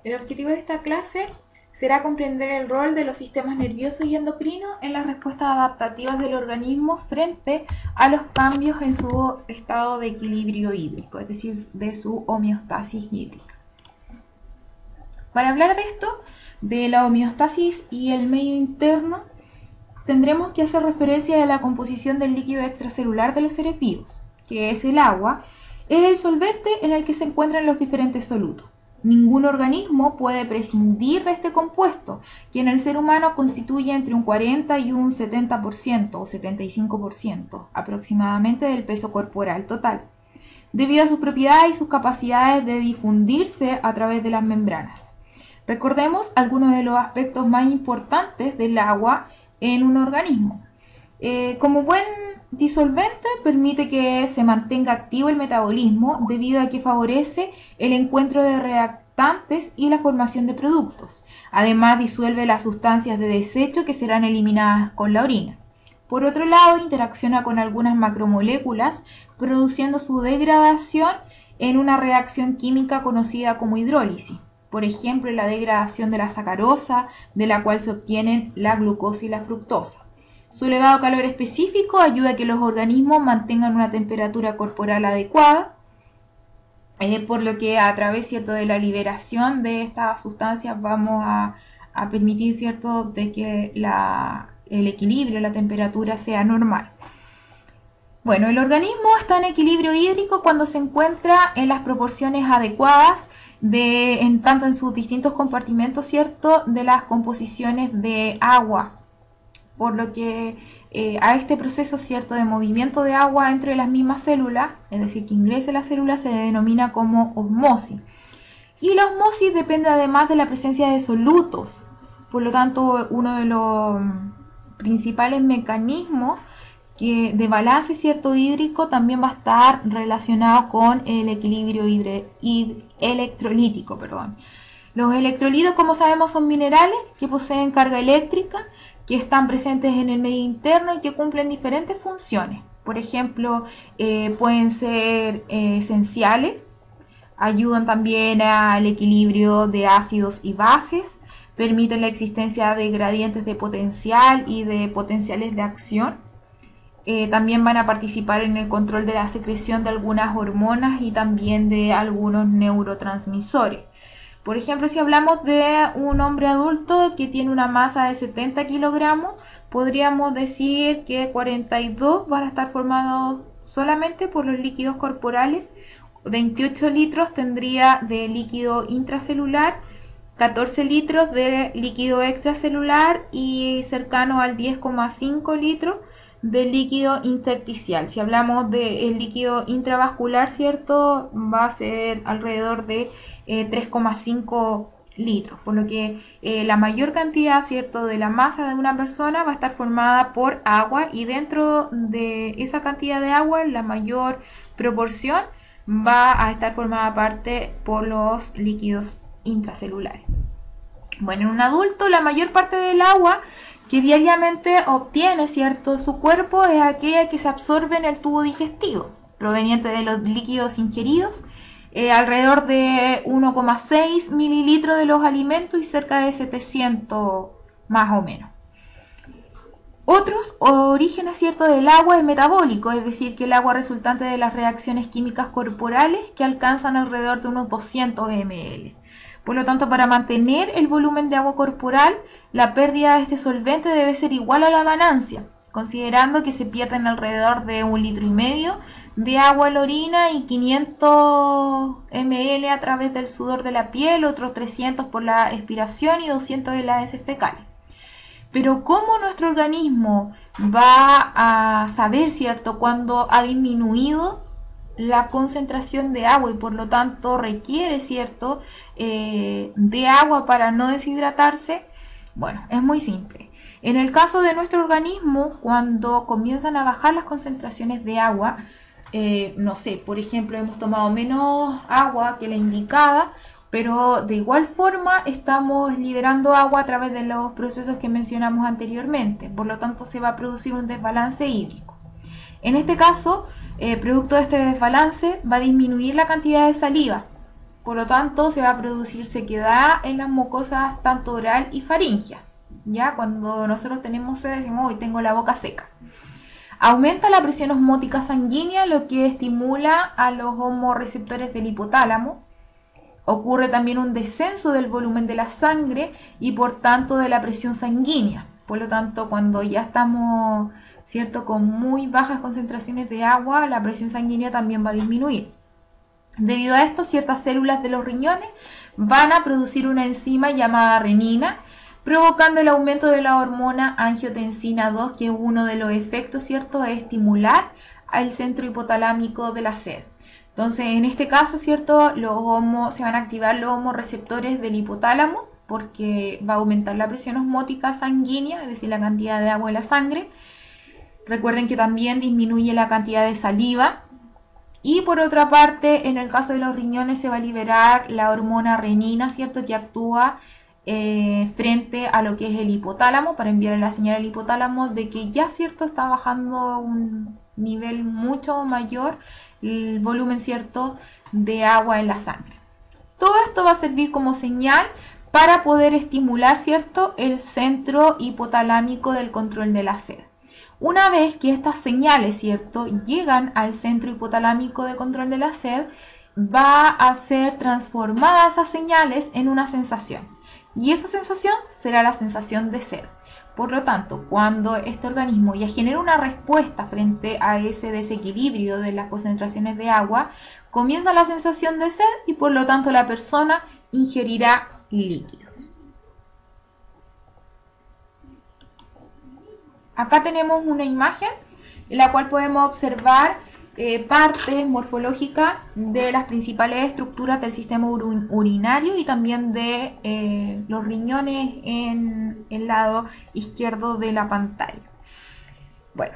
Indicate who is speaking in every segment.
Speaker 1: El objetivo de esta clase será comprender el rol de los sistemas nerviosos y endocrinos en las respuestas adaptativas del organismo frente a los cambios en su estado de equilibrio hídrico, es decir, de su homeostasis hídrica. Para hablar de esto, de la homeostasis y el medio interno, tendremos que hacer referencia a la composición del líquido extracelular de los seres vivos, que es el agua, es el solvente en el que se encuentran los diferentes solutos. Ningún organismo puede prescindir de este compuesto, que en el ser humano constituye entre un 40 y un 70% o 75% aproximadamente del peso corporal total, debido a sus propiedades y sus capacidades de difundirse a través de las membranas. Recordemos algunos de los aspectos más importantes del agua en un organismo. Como buen disolvente, permite que se mantenga activo el metabolismo debido a que favorece el encuentro de reactantes y la formación de productos. Además, disuelve las sustancias de desecho que serán eliminadas con la orina. Por otro lado, interacciona con algunas macromoléculas, produciendo su degradación en una reacción química conocida como hidrólisis. Por ejemplo, la degradación de la sacarosa, de la cual se obtienen la glucosa y la fructosa. Su elevado calor específico ayuda a que los organismos mantengan una temperatura corporal adecuada, por lo que a través, ¿cierto?, de la liberación de estas sustancias vamos a permitir, ¿cierto?, de que el equilibrio, la temperatura sea normal. Bueno, el organismo está en equilibrio hídrico cuando se encuentra en las proporciones adecuadas tanto en sus distintos compartimentos, ¿cierto?, de las composiciones de agua, por lo que a este proceso, ¿cierto?, de movimiento de agua entre las mismas células, es decir, que ingrese a la célula, se denomina como osmosis. Y la osmosis depende además de la presencia de solutos, por lo tanto, uno de los principales mecanismos de balance, ¿cierto?, hídrico también va a estar relacionado con el equilibrio electrolítico. Los electrolitos, como sabemos, son minerales que poseen carga eléctrica, que están presentes en el medio interno y que cumplen diferentes funciones. Por ejemplo, pueden ser esenciales, ayudan también al equilibrio de ácidos y bases, permiten la existencia de gradientes de potencial y de potenciales de acción. También van a participar en el control de la secreción de algunas hormonas y también de algunos neurotransmisores. Por ejemplo, si hablamos de un hombre adulto que tiene una masa de 70 kilogramos, podríamos decir que 42 van a estar formados solamente por los líquidos corporales, 28 litros tendría de líquido intracelular, 14 litros de líquido extracelular y cercano al 10,5 litros de líquido intersticial. Si hablamos del líquido intravascular, ¿cierto?, va a ser alrededor de 3,5 litros, por lo que la mayor cantidad, ¿cierto?, de la masa de una persona va a estar formada por agua, y dentro de esa cantidad de agua la mayor proporción va a estar formada parte por los líquidos intracelulares. Bueno, en un adulto la mayor parte del agua que diariamente obtiene, ¿cierto?, su cuerpo es aquella que se absorbe en el tubo digestivo, proveniente de los líquidos ingeridos, alrededor de 1,6 mililitros de los alimentos y cerca de 700 más o menos. Otros orígenes, ¿cierto?, del agua es metabólico, es decir, que el agua resultante de las reacciones químicas corporales que alcanzan alrededor de unos 200 ml. Por lo tanto, para mantener el volumen de agua corporal, la pérdida de este solvente debe ser igual a la ganancia, considerando que se pierden alrededor de 1,5 litros de agua en la orina y 500 ml a través del sudor de la piel, otros 300 por la expiración y 200 en las heces fecales. Pero ¿cómo nuestro organismo va a saber, ¿cierto?, cuando ha disminuido la concentración de agua y por lo tanto requiere, ¿cierto?, de agua para no deshidratarse? Bueno, es muy simple. En el caso de nuestro organismo, cuando comienzan a bajar las concentraciones de agua, no sé, por ejemplo, hemos tomado menos agua que la indicada, pero de igual forma estamos liberando agua a través de los procesos que mencionamos anteriormente, por lo tanto se va a producir un desbalance hídrico. En este caso, producto de este desbalance, va a disminuir la cantidad de saliva, Por lo tanto, se va a producir sequedad en las mucosas tanto oral y faríngea. Ya cuando nosotros tenemos sed decimos, hoy tengo la boca seca. Aumenta la presión osmótica sanguínea, lo que estimula a los hormoreceptores del hipotálamo. Ocurre también un descenso del volumen de la sangre y por tanto de la presión sanguínea. Por lo tanto, cuando ya estamos, ¿cierto?, con muy bajas concentraciones de agua, la presión sanguínea también va a disminuir. Debido a esto, ciertas células de los riñones van a producir una enzima llamada renina, provocando el aumento de la hormona angiotensina 2, que uno de los efectos, ¿cierto?, es estimular al centro hipotalámico de la sed. Entonces, en este caso, ¿cierto?, se van a activar los hormoreceptores del hipotálamo, porque va a aumentar la presión osmótica sanguínea, es decir, la cantidad de agua en la sangre. Recuerden que también disminuye la cantidad de saliva. Y por otra parte, en el caso de los riñones se va a liberar la hormona renina, ¿cierto?, que actúa frente a lo que es el hipotálamo, para enviar la señal al hipotálamo de que ya, ¿cierto?, está bajando a un nivel mucho mayor el volumen, ¿cierto?, de agua en la sangre. Todo esto va a servir como señal para poder estimular, ¿cierto?, el centro hipotalámico del control de la sed. Una vez que estas señales, ¿cierto?, llegan al centro hipotalámico de control de la sed, va a ser transformada esas señales en una sensación. Y esa sensación será la sensación de sed. Por lo tanto, cuando este organismo ya genera una respuesta frente a ese desequilibrio de las concentraciones de agua, comienza la sensación de sed y por lo tanto la persona ingerirá líquidos. Acá tenemos una imagen en la cual podemos observar partes morfológicas de las principales estructuras del sistema urinario y también de los riñones en el lado izquierdo de la pantalla. Bueno,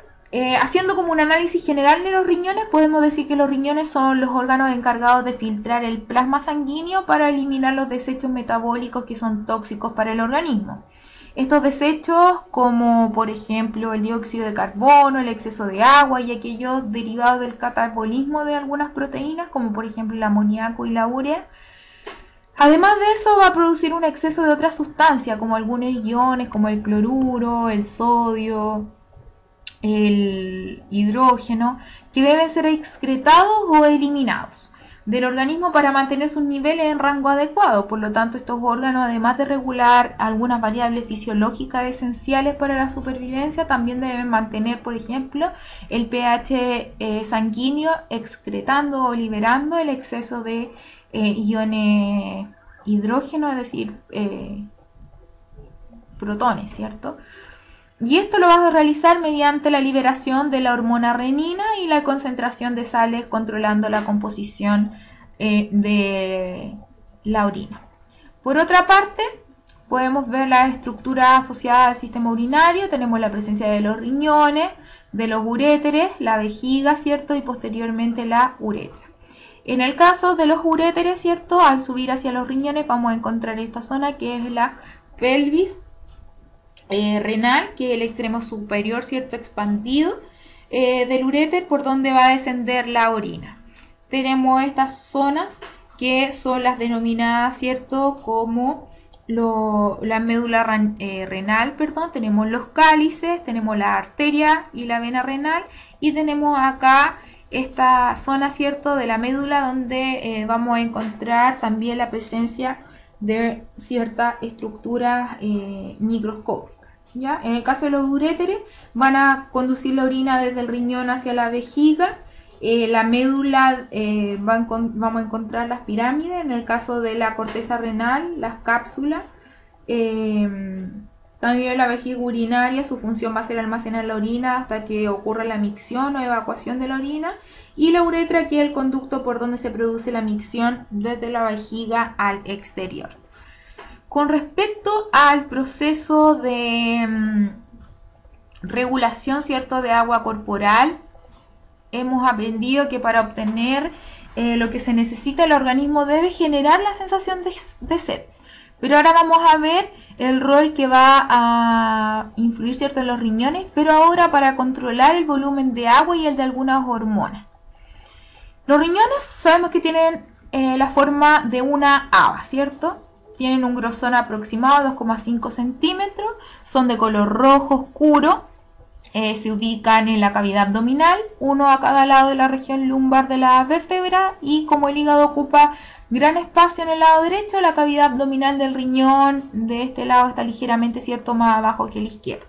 Speaker 1: haciendo como un análisis general de los riñones, podemos decir que los riñones son los órganos encargados de filtrar el plasma sanguíneo para eliminar los desechos metabólicos que son tóxicos para el organismo. Estos desechos, como por ejemplo el dióxido de carbono, el exceso de agua y aquellos derivados del catabolismo de algunas proteínas, como por ejemplo el amoníaco y la urea. Además de eso, va a producir un exceso de otras sustancias, como algunos iones, como el cloruro, el sodio, el hidrógeno, que deben ser excretados o eliminados del organismo para mantener sus niveles en rango adecuado. Por lo tanto, estos órganos, además de regular algunas variables fisiológicas esenciales para la supervivencia, también deben mantener, por ejemplo, el pH sanguíneo, excretando o liberando el exceso de iones hidrógeno, es decir, protones, ¿cierto? Y esto lo vas a realizar mediante la liberación de la hormona renina y la concentración de sales, controlando la composición de la orina. Por otra parte, podemos ver la estructura asociada al sistema urinario. Tenemos la presencia de los riñones, de los uréteres, la vejiga, ¿cierto? Y posteriormente la uretra. En el caso de los uréteres, ¿cierto?, al subir hacia los riñones vamos a encontrar esta zona que es la pelvis renal, que es el extremo superior, ¿cierto?, expandido del uréter, por donde va a descender la orina. Tenemos estas zonas que son las denominadas, ¿cierto?, como la médula renal, perdón. Tenemos los cálices, tenemos la arteria y la vena renal, y tenemos acá esta zona, ¿cierto?, de la médula, donde vamos a encontrar también la presencia de ciertas estructuras microscópicas. ¿Ya? En el caso de los uréteres, van a conducir la orina desde el riñón hacia la vejiga. La médula, vamos a encontrar las pirámides. En el caso de la corteza renal, las cápsulas. También la vejiga urinaria, su función va a ser almacenar la orina hasta que ocurra la micción o evacuación de la orina. Y la uretra, que es el conducto por donde se produce la micción desde la vejiga al exterior. Con respecto al proceso de regulación, ¿cierto?, de agua corporal, hemos aprendido que para obtener lo que se necesita, el organismo debe generar la sensación de sed. Pero ahora vamos a ver el rol que va a influir, ¿cierto?, en los riñones, pero ahora para controlar el volumen de agua y el de algunas hormonas. Los riñones sabemos que tienen la forma de una haba, ¿cierto? Tienen un grosor aproximado de 2,5 centímetros, son de color rojo oscuro, se ubican en la cavidad abdominal, uno a cada lado de la región lumbar de la vértebra, y como el hígado ocupa gran espacio en el lado derecho, la cavidad abdominal del riñón de este lado está ligeramente, ¿cierto?, más abajo que el izquierdo.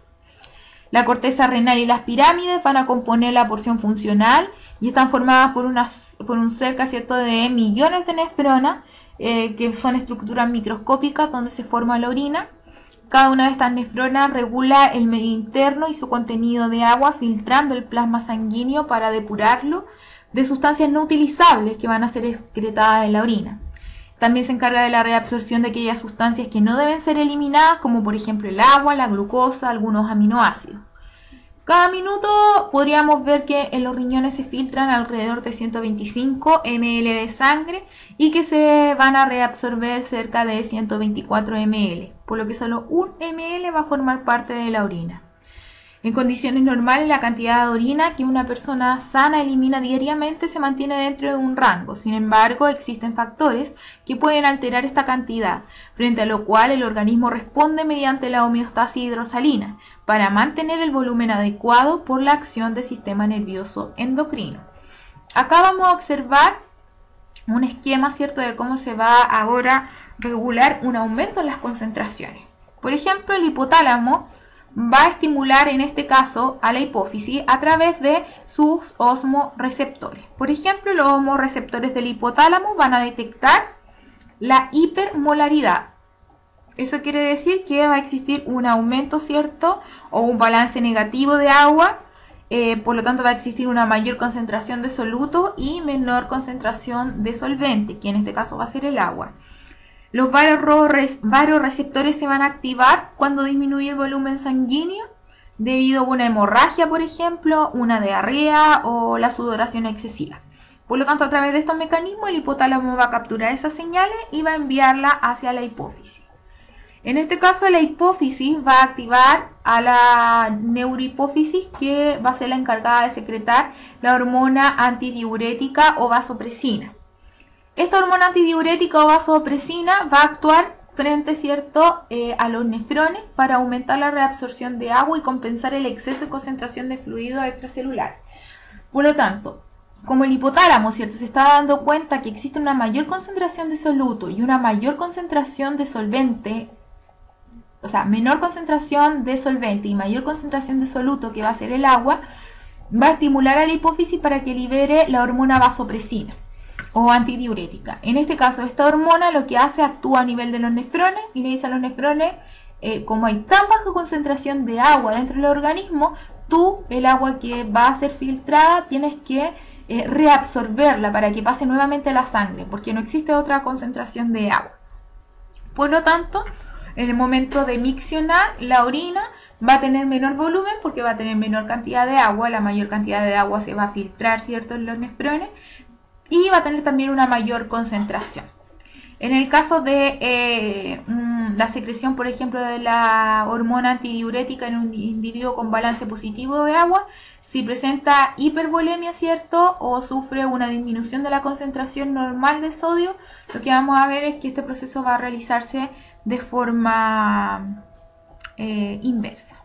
Speaker 1: La corteza renal y las pirámides van a componer la porción funcional y están formadas por un cerca, ¿cierto?, de millones de nefronas, que son estructuras microscópicas donde se forma la orina. Cada una de estas nefronas regula el medio interno y su contenido de agua, filtrando el plasma sanguíneo para depurarlo de sustancias no utilizables que van a ser excretadas en la orina. También se encarga de la reabsorción de aquellas sustancias que no deben ser eliminadas, como por ejemplo el agua, la glucosa, algunos aminoácidos. Cada minuto podríamos ver que en los riñones se filtran alrededor de 125 ml de sangre y que se van a reabsorber cerca de 124 ml, por lo que solo 1 ml va a formar parte de la orina. En condiciones normales, la cantidad de orina que una persona sana elimina diariamente se mantiene dentro de un rango. Sin embargo, existen factores que pueden alterar esta cantidad, frente a lo cual el organismo responde mediante la homeostasis hidrosalina para mantener el volumen adecuado por la acción del sistema nervioso endocrino. Acá vamos a observar un esquema, ¿cierto?, de cómo se va ahora a regular un aumento en las concentraciones. Por ejemplo, el hipotálamo va a estimular en este caso a la hipófisis a través de sus osmoreceptores. Por ejemplo, los osmoreceptores del hipotálamo van a detectar la hipermolaridad. Eso quiere decir que va a existir un aumento, ¿cierto?, o un balance negativo de agua, por lo tanto va a existir una mayor concentración de soluto y menor concentración de solvente, que en este caso va a ser el agua. Los varoreceptores se van a activar cuando disminuye el volumen sanguíneo debido a una hemorragia, por ejemplo, una diarrea o la sudoración excesiva. Por lo tanto, a través de estos mecanismos, el hipotálamo va a capturar esas señales y va a enviarla hacia la hipófisis. En este caso, la hipófisis va a activar a la neurohipófisis, que va a ser la encargada de secretar la hormona antidiurética o vasopresina. Esta hormona antidiurética o vasopresina va a actuar frente, ¿cierto?, a los nefrones para aumentar la reabsorción de agua y compensar el exceso de concentración de fluido extracelular. Por lo tanto, como el hipotálamo, ¿cierto?, se está dando cuenta que existe una mayor concentración de soluto y una mayor concentración de solvente, o sea, menor concentración de solvente y mayor concentración de soluto, que va a ser el agua, va a estimular a la hipófisis para que libere la hormona vasopresina o antidiurética. En este caso, esta hormona lo que hace, actúa a nivel de los nefrones y le dice a los nefrones, como hay tan baja concentración de agua dentro del organismo, tú, el agua que va a ser filtrada, tienes que reabsorberla para que pase nuevamente a la sangre, porque no existe otra concentración de agua. Por lo tanto, en el momento de miccionar, la orina va a tener menor volumen porque va a tener menor cantidad de agua, la mayor cantidad de agua se va a filtrar, ¿cierto?, en los nefrones, y va a tener también una mayor concentración. En el caso de la secreción, por ejemplo, de la hormona antidiurética en un individuo con balance positivo de agua, si presenta hipervolemia, ¿cierto?, o sufre una disminución de la concentración normal de sodio, lo que vamos a ver es que este proceso va a realizarse de forma inversa.